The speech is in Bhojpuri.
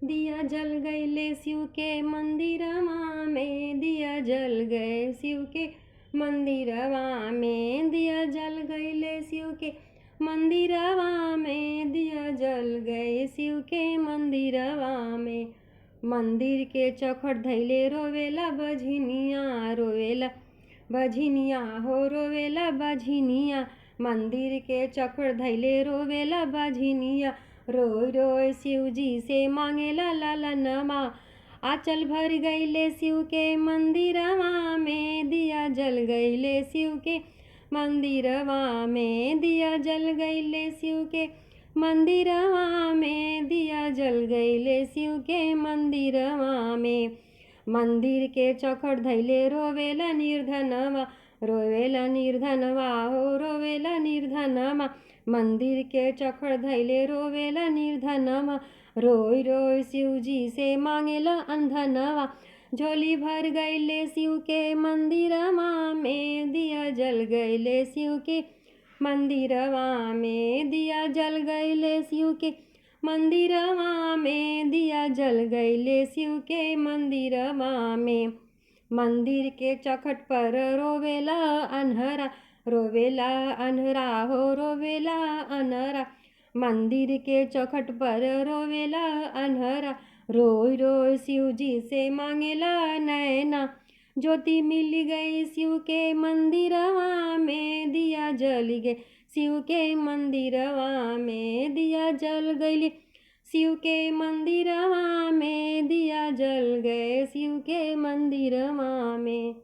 दिया जल गईले शिव के मंदिरवा में, दिया जल गए शिव के मंदिरवा में, दिया जल गईले शिव के मंदिरवा में, दिया जल गए शिव के मंदिरवा में। मंदिर के चौखट धैले रोवेला बझनिया, रोवेला बझनिया हो रोवेला बझनिया। मंदिर के चौखट धैले रोवेला बझनिया, रोय रोय शिव जी से मांगेला लालनमा। आंचल भर गईले शिव के मंदिरवा में, दिया जल गईले शिव के मंदिरवा में, दिया जल गईले शिव के मंदिरवा में, दिया जल गईले शिव के मंदिरवा में। मंदिर के चौखट धैले रोवेला निर्धनवा, रोवेला निर्धनवा हो रोवेला निर्धनवा। मंदिर के चौखट धैले रोवेला निर्धनवा, रोय रोय शिव जी से मांगेला अंधनवा। झोली भर गईले शिव के मंदिरवा में, दिया जल गईले शिव के मंदिरवा में, दिया जल गईले शिव के मंदिरवा में, दिया जल गईले शिव के मंदिरवा में। मंदिर के चौखट पर रोवेला अनहरा, रोवेला अनहरा हो रोवेला अनहरा। मंदिर के चौखट पर रोवेला अनहरा, रोय रोय शिव जी से मांगेला नैना। ज्योति मिल गई शिव के मंदिरवा में, दिया जल गए शिव के मंदिरवा में, दिया जल गईले शिव के मंदिरवा में, दिया जल गए शिव के मंदिरवा में।